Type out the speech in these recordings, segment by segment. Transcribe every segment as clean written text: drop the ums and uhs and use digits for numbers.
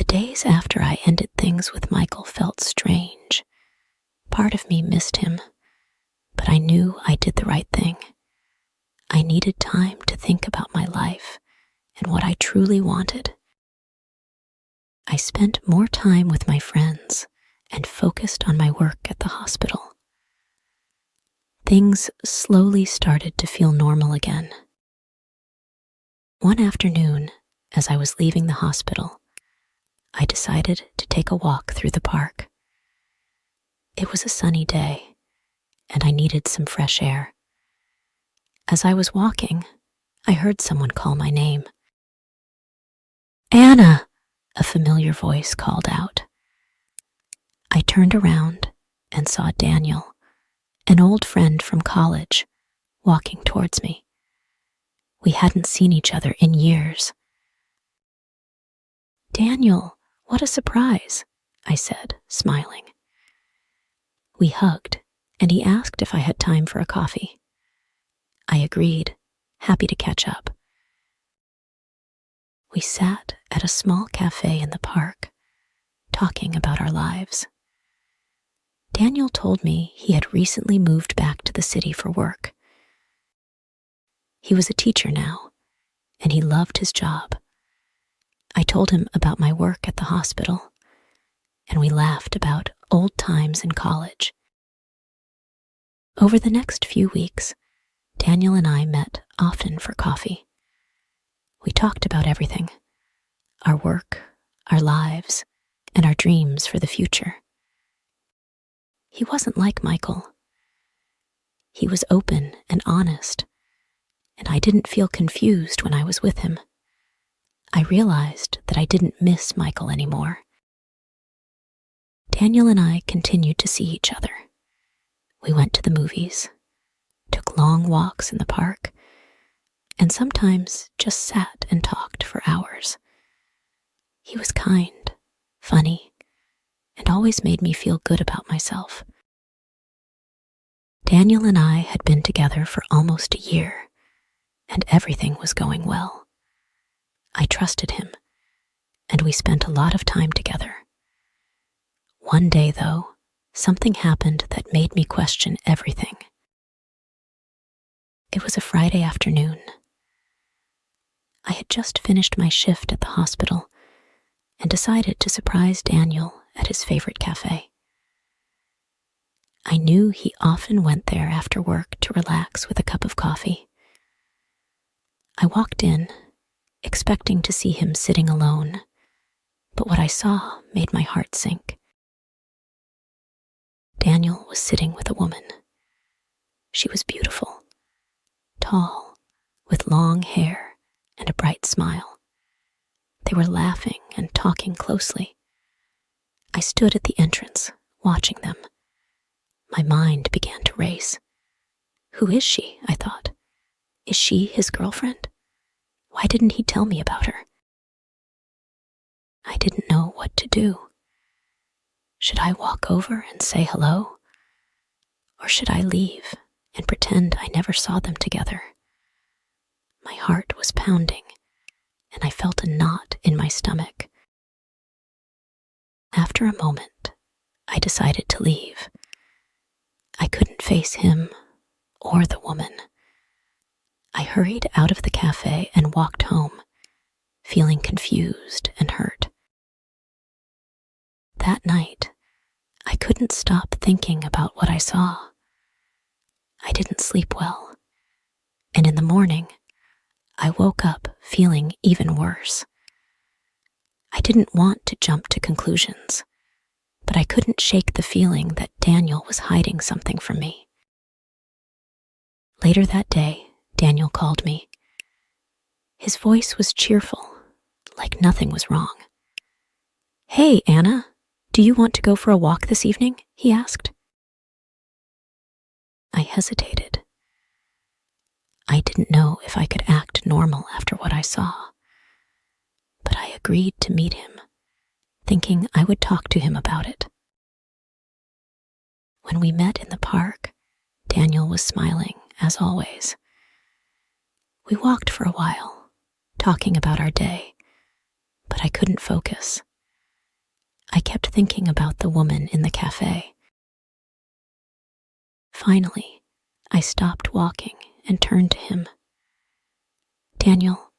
days after I ended things with Michael felt strange. Part of me missed him, but I knew I did the right thing. I needed time to think about my life and what I truly wanted. I spent more time with my friends and focused on my work at the hospital. Things slowly started to feel normal again. One afternoon, as I was leaving the hospital, I decided to take a walk through the park. It was a sunny day, and I needed some fresh air. As I was walking, I heard someone call my name. "Anna!" a familiar voice called out. I turned around and saw Daniel, an old friend from college, walking towards me. We hadn't seen each other in years. "Daniel, what a surprise," I said, smiling. We hugged, and he asked if I had time for a coffee. I agreed, happy to catch up. We sat at a small cafe in the park, talking about our lives. Daniel told me he had recently moved back to the city for work. He was a teacher now, and he loved his job. I told him about my work at the hospital, and we laughed about old times in college. Over the next few weeks, Daniel and I met often for coffee. We talked about everything: our work, our lives, and our dreams for the future. He wasn't like Michael. He was open and honest, and I didn't feel confused when I was with him. I realized that I didn't miss Michael anymore. Daniel and I continued to see each other. We went to the movies, took long walks in the park, and sometimes just sat and talked for hours. He was kind, funny, and always made me feel good about myself. Daniel and I had been together for almost a year, and everything was going well. I trusted him, and we spent a lot of time together. One day, though, something happened that made me question everything. It was a Friday afternoon. I had just finished my shift at the hospital and decided to surprise Daniel at his favorite cafe. I knew he often went there after work to relax with a cup of coffee. I walked in, expecting to see him sitting alone, but what I saw made my heart sink. Daniel was sitting with a woman. She was beautiful, tall, with long hair and a bright smile. They were laughing and talking closely. I stood at the entrance, watching them. My mind began to race. Who is she? I thought. Is she his girlfriend? Why didn't he tell me about her? I didn't know what to do. Should I walk over and say hello? Or should I leave and pretend I never saw them together? My heart was pounding, and I felt a knot in my stomach. After a moment, I decided to leave. I couldn't face him or the woman. I hurried out of the cafe and walked home, feeling confused and hurt. That night, I couldn't stop thinking about what I saw. I didn't sleep well, and in the morning, I woke up feeling even worse. I didn't want to jump to conclusions, but I couldn't shake the feeling that Daniel was hiding something from me. Later that day, Daniel called me. His voice was cheerful, like nothing was wrong. "Hey, Anna, do you want to go for a walk this evening?" he asked. I hesitated. I didn't know if I could act normal after what I saw, but I agreed to meet him, thinking I would talk to him about it. When we met in the park, Daniel was smiling, as always. We walked for a while, talking about our day, but I couldn't focus. I kept thinking about the woman in the cafe. Finally, I stopped walking and turned to him. "Daniel,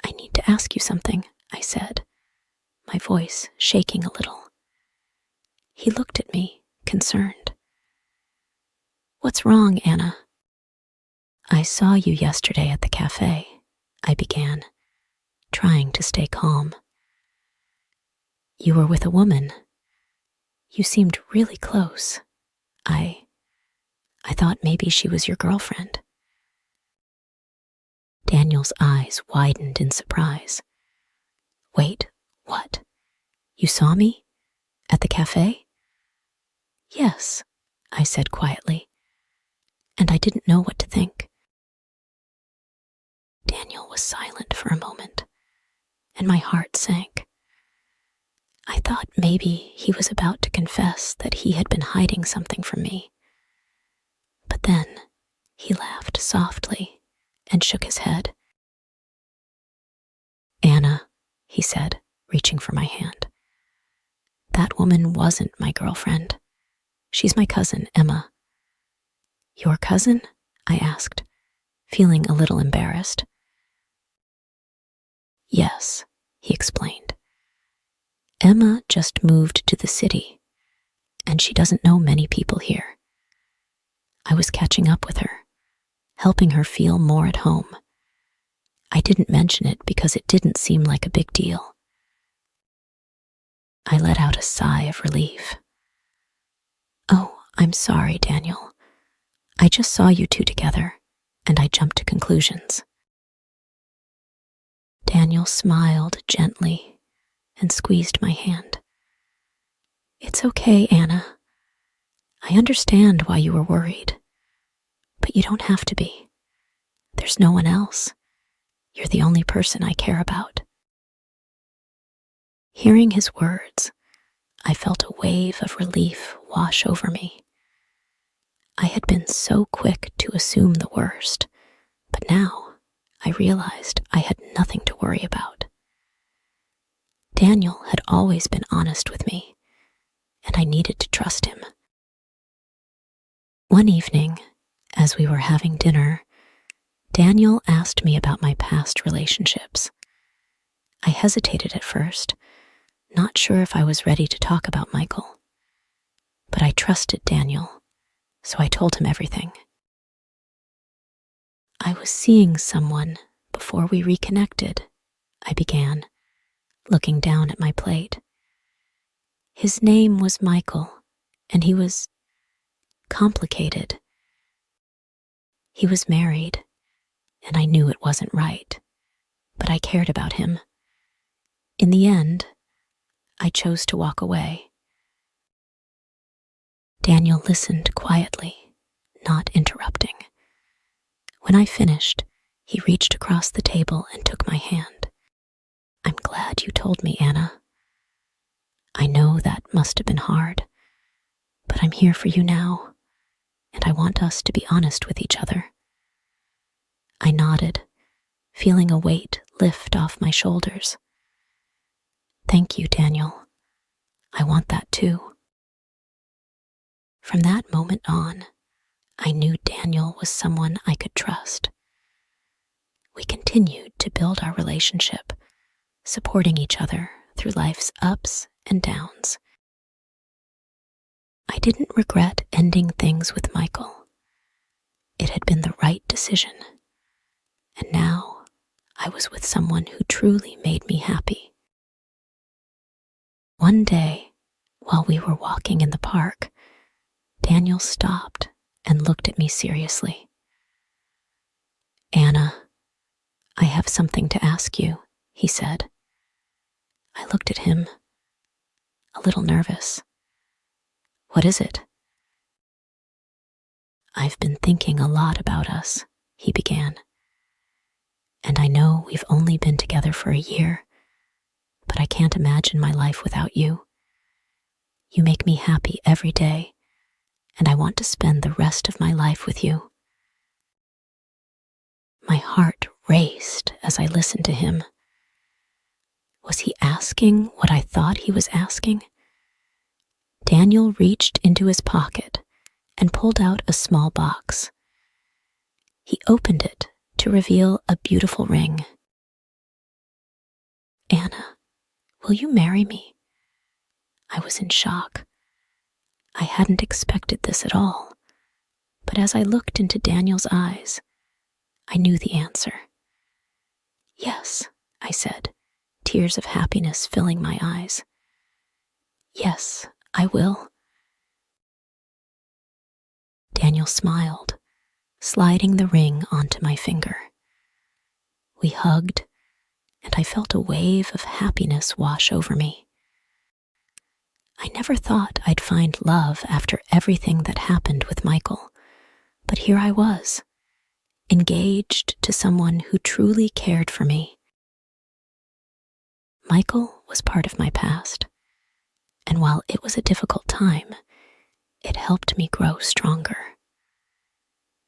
I need to ask you something," I said, my voice shaking a little. He looked at me, concerned. "What's wrong, Anna?" "I saw you yesterday at the cafe," I began, trying to stay calm. "You were with a woman. You seemed really close. I thought maybe she was your girlfriend." Daniel's eyes widened in surprise. "Wait, what? You saw me? At the cafe?" "Yes," I said quietly, and I didn't know what to think. Daniel was silent for a moment, and my heart sank. I thought maybe he was about to confess that he had been hiding something from me. But then he laughed softly and shook his head. "Anna," he said, reaching for my hand, "that woman wasn't my girlfriend. She's my cousin, Emma." "Your cousin?" I asked, feeling a little embarrassed. "Yes," he explained. "Emma just moved to the city, and she doesn't know many people here. I was catching up with her, helping her feel more at home. I didn't mention it because it didn't seem like a big deal." I let out a sigh of relief. "Oh, I'm sorry, Daniel. I just saw you two together, and I jumped to conclusions." Daniel smiled gently and squeezed my hand. "It's okay, Anna. I understand why you were worried, but you don't have to be. There's no one else. You're the only person I care about." Hearing his words, I felt a wave of relief wash over me. I had been so quick to assume the worst, but now I realized I had nothing to worry about. Daniel had always been honest with me, and I needed to trust him. One evening, as we were having dinner, Daniel asked me about my past relationships. I hesitated at first, not sure if I was ready to talk about Michael. But I trusted Daniel, so I told him everything. "I was seeing someone before we reconnected," I began, looking down at my plate. "His name was Michael, and he was complicated. He was married, and I knew it wasn't right, but I cared about him. In the end, I chose to walk away." Daniel listened quietly, not interrupting. When I finished, he reached across the table and took my hand. "I'm glad you told me, Anna. I know that must have been hard, but I'm here for you now, and I want us to be honest with each other." I nodded, feeling a weight lift off my shoulders. "Thank you, Daniel. I want that too." From that moment on, I knew Daniel was someone I could trust. We continued to build our relationship, supporting each other through life's ups and downs. I didn't regret ending things with Michael. It had been the right decision, and now I was with someone who truly made me happy. One day, while we were walking in the park, Daniel stopped and looked at me seriously. "Anna, I have something to ask you," he said. I looked at him, a little nervous. "What is it?" "I've been thinking a lot about us," he began. "And I know we've only been together for a year, but I can't imagine my life without you. You make me happy every day, and I want to spend the rest of my life with you." My heart raced as I listened to him. Was he asking what I thought he was asking? Daniel reached into his pocket and pulled out a small box. He opened it to reveal a beautiful ring. "Anna, will you marry me?" I was in shock. I hadn't expected this at all, but as I looked into Daniel's eyes, I knew the answer. "Yes," I said, tears of happiness filling my eyes. "Yes, I will." Daniel smiled, sliding the ring onto my finger. We hugged, and I felt a wave of happiness wash over me. I never thought I'd find love after everything that happened with Michael, but here I was, engaged to someone who truly cared for me. Michael was part of my past, and while it was a difficult time, it helped me grow stronger.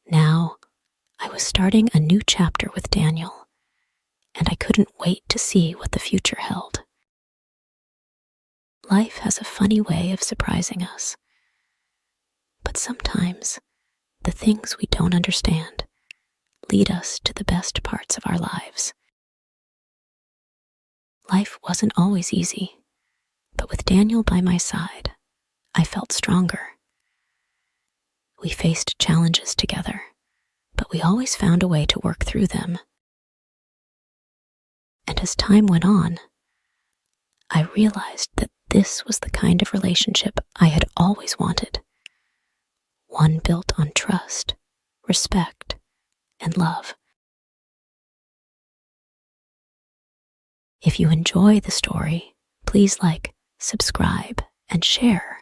Now, I was starting a new chapter with Daniel, and I couldn't wait to see what the future held. Life has a funny way of surprising us, but sometimes the things we don't understand lead us to the best parts of our lives. Life wasn't always easy, but with Daniel by my side, I felt stronger. We faced challenges together, but we always found a way to work through them. And as time went on, I realized that this was the kind of relationship I had always wanted. One built on trust, respect, and love. If you enjoy the story, please like, subscribe, and share.